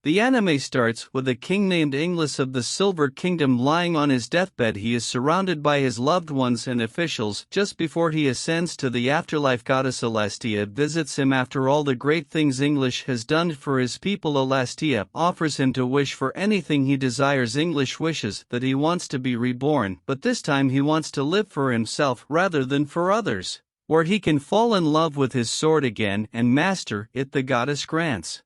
The anime starts with a king named Inglis of the Silver Kingdom lying on his deathbed. He is surrounded by his loved ones and officials. Just before he ascends to the afterlife, goddess Elastia visits him. After all the great things English has done for his people, Elastia offers him to wish for anything he desires. English wishes that he wants to be reborn, but this time he wants to live for himself rather than for others, where he can fall in love with his sword again and master it. The goddess grants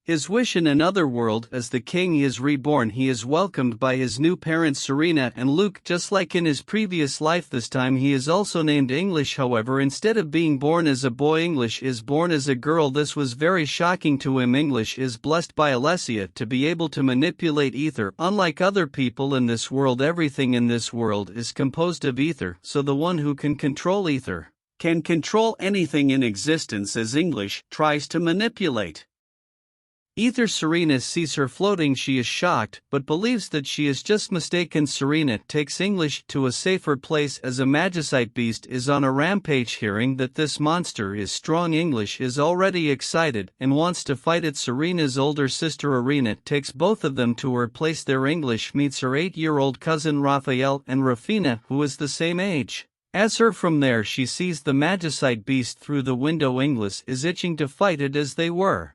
his wish. In another world, as the king he is reborn, he is welcomed by his new parents Serena and Luke. Just like in his previous life, this time he is also named English. However, instead of being born as a boy, English is born as a girl. This was very shocking to him. English is blessed by Alessia to be able to manipulate ether. Unlike other people in this world, everything in this world is composed of ether, so the one who can control ether can control anything in existence, as English tries to manipulate ether. Serena sees her floating. She is shocked, but believes that she is just mistaken. Serena takes English to a safer place as a magicite beast is on a rampage. Hearing that this monster is strong, English is already excited and wants to fight it. Serena's older sister Irina takes both of them to her place there. English meets her 8-year-old cousin Raphael and Rafina, who is the same age as her. From there she sees the magicite beast through the window. English is itching to fight it as they were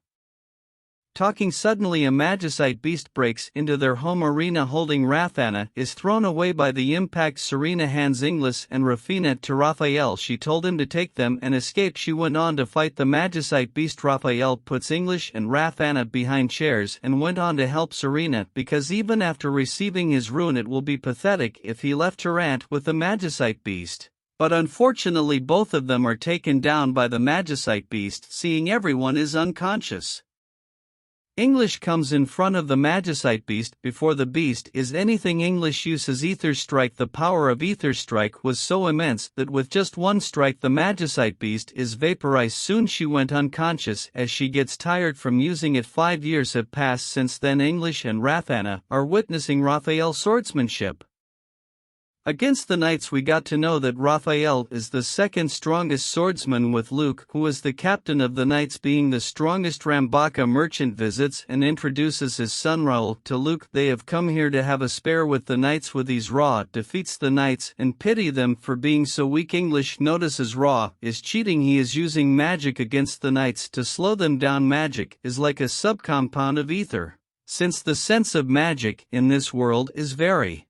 talking. Suddenly a magicite beast breaks into their home. Irina, holding Rafana, is thrown away by the impact. Serena hands Inglis and Rafina to Raphael. She told him to take them and escape. She went on to fight the magicite beast. Raphael puts English and Rafana behind chairs and went on to help Serena, because even after receiving his rune it will be pathetic if he left her aunt with the magicite beast. But unfortunately both of them are taken down by the magicite beast. Seeing everyone is unconscious, English comes in front of the magicite beast. Before the beast is anything, English uses Ether Strike. The power of Ether Strike was so immense that with just one strike the magicite beast is vaporized. Soon she went unconscious as she gets tired from using it. 5 years have passed since then. English and Rafana are witnessing Raphael's swordsmanship against the knights. We got to know that Raphael is the second strongest swordsman, with Luke, who is the captain of the knights, being the strongest. Rambaka merchant visits and introduces his son Raoul to Luke. They have come here to have a spare with the knights. With these, Ra defeats the knights and pity them for being so weak. English notices Ra is cheating. He is using magic against the knights to slow them down. Magic is like a subcompound of ether, since the sense of magic in this world is very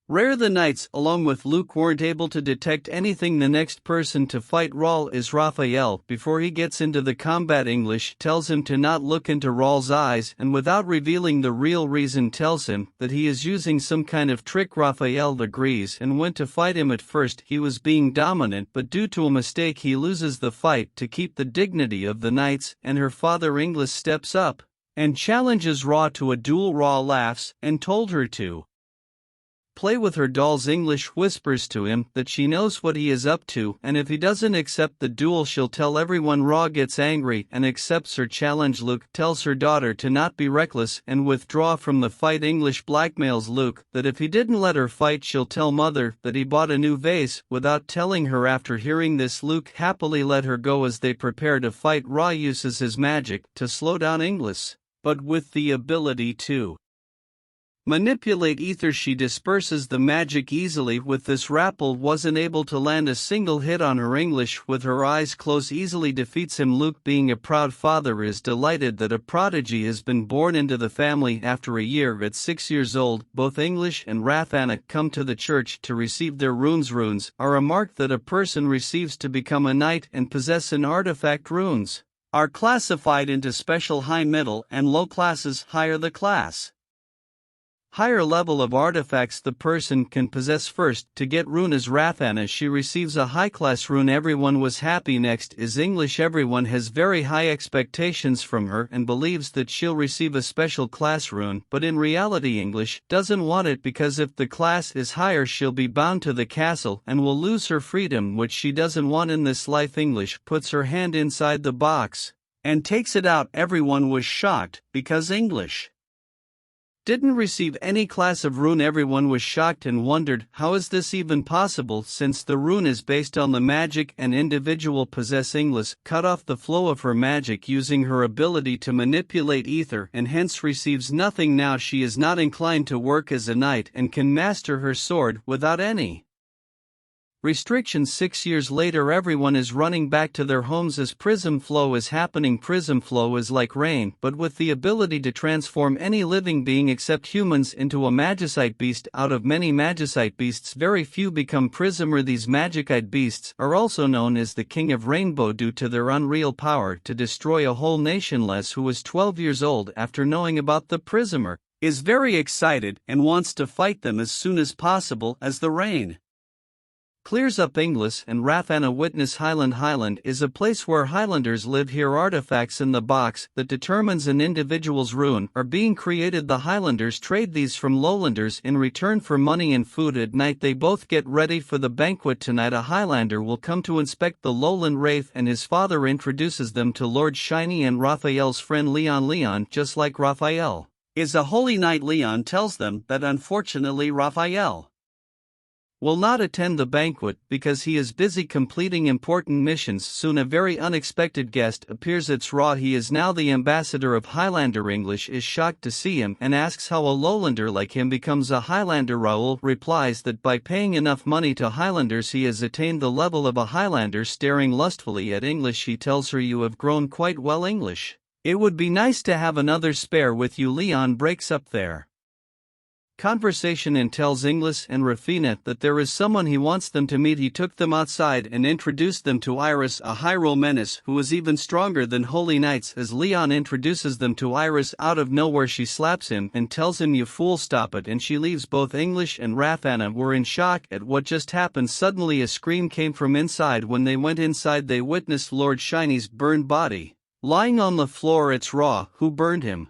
rare. The knights, along with Luke, weren't able to detect anything. The next person to fight Raoul is Raphael. Before he gets into the combat, English tells him to not look into Raoul's eyes, and without revealing the real reason tells him that he is using some kind of trick. Raphael agrees and went to fight him. At first he was being dominant, but due to a mistake he loses the fight. To keep the dignity of the knights and her father, English steps up and challenges Ra to a duel. Ra laughs and told her to play with her dolls. English whispers to him that she knows what he is up to, and if he doesn't accept the duel she'll tell everyone. Ra gets angry and accepts her challenge. Luke tells her daughter to not be reckless and withdraw from the fight. English blackmails Luke that if he didn't let her fight she'll tell mother that he bought a new vase without telling her. After hearing this, Luke happily let her go. As they prepare to fight, Ra uses his magic to slow down English, but with the ability to manipulate ether she disperses the magic easily. With this, Rappel wasn't able to land a single hit on her. English, with her eyes closed, easily defeats him. Luke, being a proud father, is delighted that a prodigy has been born into the family. After a year, at 6 years old, both English and Rafana come to the church to receive their runes. Runes are a mark that a person receives to become a knight and possess an artifact. Runes are classified into special, high, middle, and low classes. Higher the class, higher level of artifacts the person can possess. First to get rune is Rafana. She receives a high-class rune. Everyone was happy. Next is English. Everyone has very high expectations from her and believes that she'll receive a special class rune, but in reality English doesn't want it, because if the class is higher she'll be bound to the castle and will lose her freedom, which she doesn't want in this life. English puts her hand inside the box and takes it out. Everyone was shocked because English didn't receive any class of rune. Everyone was shocked and wondered, how is this even possible, since the rune is based on the magic and individual possess English cut off the flow of her magic using her ability to manipulate ether and hence receives nothing. Now she is not inclined to work as a knight and can master her sword without any restrictions. 6 years later, everyone is running back to their homes as prism flow is happening. Prism flow is like rain, but with the ability to transform any living being except humans into a magicite beast. Out of many magicite beasts, very few become prismer. These magicite beasts are also known as the King of Rainbow due to their unreal power to destroy a whole nation. Les, who was 12 years old after knowing about the prismer, is very excited and wants to fight them as soon as possible. As the rain clears up, Inglis and Rathana witness Highland. Highland is a place where Highlanders live. Here artifacts in the box that determines an individual's rune are being created. The Highlanders trade these from Lowlanders in return for money and food. At night they both get ready for the banquet. Tonight a Highlander will come to inspect the lowland wraith and his father introduces them to Lord Shiny and Raphael's friend Leon. Leon, just like Raphael, is a holy knight. Leon tells them that unfortunately Raphael will not attend the banquet because he is busy completing important missions. Soon a very unexpected guest appears. It's Ra. He is now the ambassador of Highlander. English is shocked to see him and asks how a lowlander like him becomes a Highlander. Raoul replies that by paying enough money to Highlanders he has attained the level of a Highlander. Staring lustfully at English, she tells her, "You have grown quite well, English. It would be nice to have another spare with you." Leon breaks up their conversation and tells Inglis and Rafina that there is someone he wants them to meet. He took them outside and introduced them to Iris, a Hyrule menace who is even stronger than holy knights. As Leon introduces them to Iris, out of nowhere she slaps him and tells him, "You fool, stop it," and she leaves. Both English and Rathana were in shock at what just happened. Suddenly a scream came from inside. When they went inside they witnessed Lord Shiny's burned body lying on the floor. It's Ra who burned him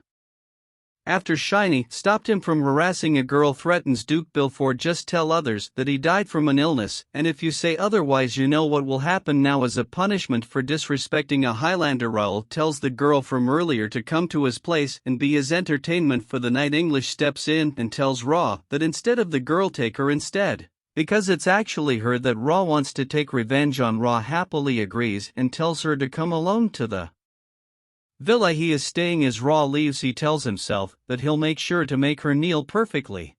after Shiny stopped him from harassing a girl. Threatens Duke Bilford, "Just tell others that he died from an illness, and if you say otherwise you know what will happen." Now as a punishment for disrespecting a Highlander, Raoul tells the girl from earlier to come to his place and be his entertainment for the night. English steps in and tells Ra that instead of the girl, take her instead, because it's actually her that Ra wants to take revenge on. Ra happily agrees and tells her to come alone to the villa he is staying. As Ra leaves he tells himself that he'll make sure to make her kneel perfectly.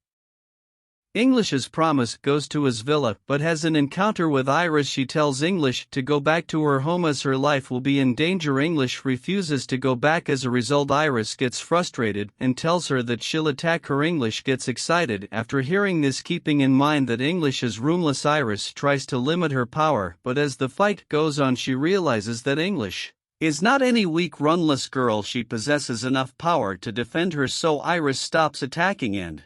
English's promise goes to his villa but has an encounter with Iris. She tells English to go back to her home as her life will be in danger. English refuses to go back. As a result Iris gets frustrated and tells her that she'll attack her. English gets excited after hearing this, keeping in mind that English is roomless. Iris tries to limit her power, but as the fight goes on she realizes that English is not any weak runless girl. She possesses enough power to defend her, so Iris stops attacking and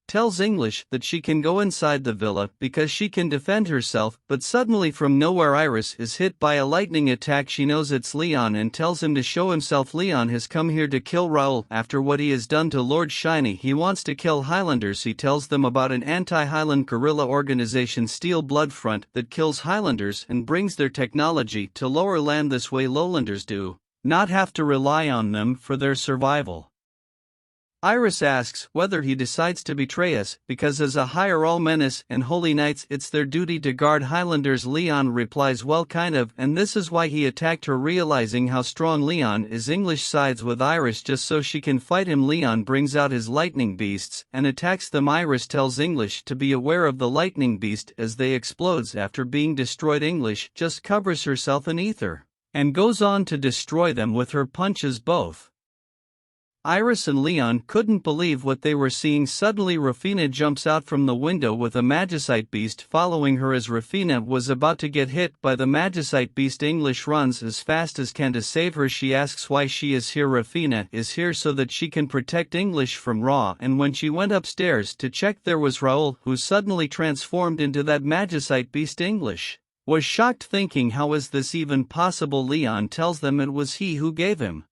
tells English that she can go inside the villa because she can defend herself. But suddenly from nowhere Iris is hit by a lightning attack. She knows it's Leon and tells him to show himself. Leon has come here to kill Raoul after what he has done to Lord Shiny. He wants to kill Highlanders. He tells them about an anti-Highland guerrilla organization, Steel Blood Front, that kills Highlanders and brings their technology to lower land. This way Lowlanders do not have to rely on them for their survival. Iris asks whether he decides to betray us because as a Hyrule menace and holy knights it's their duty to guard Highlanders. Leon replies, well kind of, and this is why he attacked her. Realizing how strong Leon is, English sides with Iris just so she can fight him. Leon brings out his lightning beasts and attacks them. Iris tells English to be aware of the lightning beast as they explodes. After being destroyed English just covers herself in ether and goes on to destroy them with her punches. Both Iris and Leon couldn't believe what they were seeing. Suddenly Rafina jumps out from the window with a magicite beast following her. As Rafina was about to get hit by the magicite beast, English runs as fast as can to save her. She asks why she is here. Rafina is here so that she can protect English from Ra, and when she went upstairs to check there was Raoul who suddenly transformed into that magicite beast. English was shocked, thinking how is this even possible. Leon tells them it was he who gave him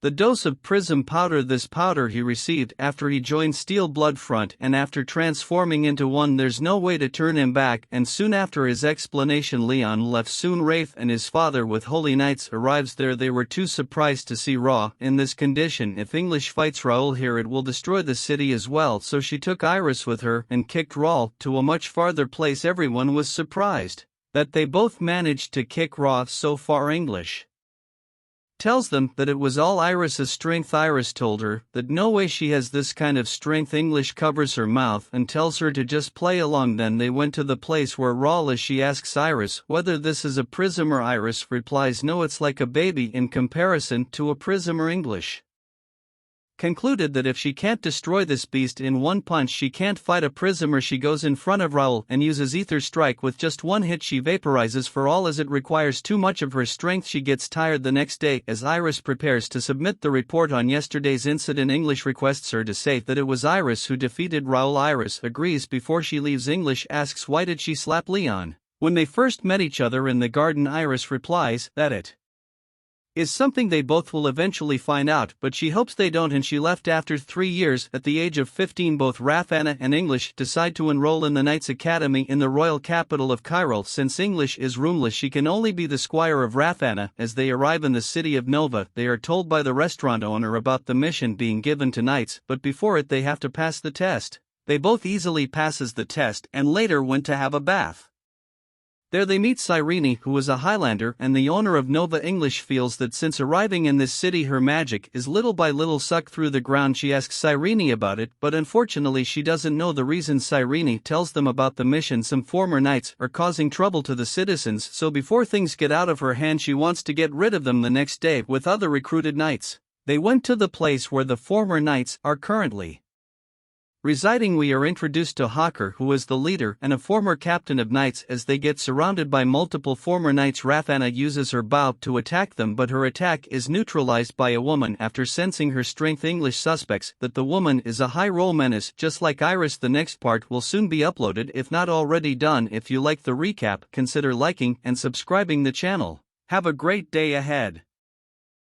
The dose of prism powder. This powder he received after he joined Steel Blood Front, and after transforming into one there's no way to turn him back, and soon after his explanation Leon left. Soon Rafe and his father with Holy Knights arrives there. They were too surprised to see Ra in this condition. If English fights Raoul here it will destroy the city as well, so she took Iris with her and kicked Raoul to a much farther place. Everyone was surprised that they both managed to kick Ra so far. English tells them that it was all Iris's strength. Iris told her that no way she has this kind of strength. English covers her mouth and tells her to just play along. Then they went to the place where Raoul is. She asks Iris whether this is a prism or Iris replies no, it's like a baby in comparison to a prism. Or English concluded that if she can't destroy this beast in one punch she can't fight a prism. Or she goes in front of Raoul and uses Ether Strike. With just one hit she vaporizes for all as it requires too much of her strength. She gets tired the next day. As Iris prepares to submit the report on yesterday's incident, English requests her to say that it was Iris who defeated Raoul. Iris agrees. Before she leaves, English asks why did she slap Leon when they first met each other in the garden. Iris replies that it is something they both will eventually find out, but she hopes they don't, and she left after 3 years. At the age of 15 both Rafanna and English decide to enroll in the Knights Academy in the royal capital of Cairo. Since English is roomless she can only be the squire of Rafanna. As they arrive in the city of Nova they are told by the restaurant owner about the mission being given to knights, but before it they have to pass the test. They both easily passes the test and later went to have a bath. There they meet Cyrene, who is a Highlander and the owner of Nova. English feels that since arriving in this city her magic is little by little sucked through the ground. She asks Cyrene about it, but unfortunately she doesn't know the reason. Cyrene tells them about the mission. Some former knights are causing trouble to the citizens, so before things get out of her hand she wants to get rid of them. The next day, with other recruited knights, they went to the place where the former knights are currently residing. We are introduced to Hawker, who is the leader and a former captain of knights. As they get surrounded by multiple former knights, Rafanna uses her bow to attack them, but her attack is neutralized by a woman. After sensing her strength, English suspects that the woman is a high-roll menace just like Iris. The next part will soon be uploaded if not already done. If you like the recap, consider liking and subscribing the channel. Have a great day ahead.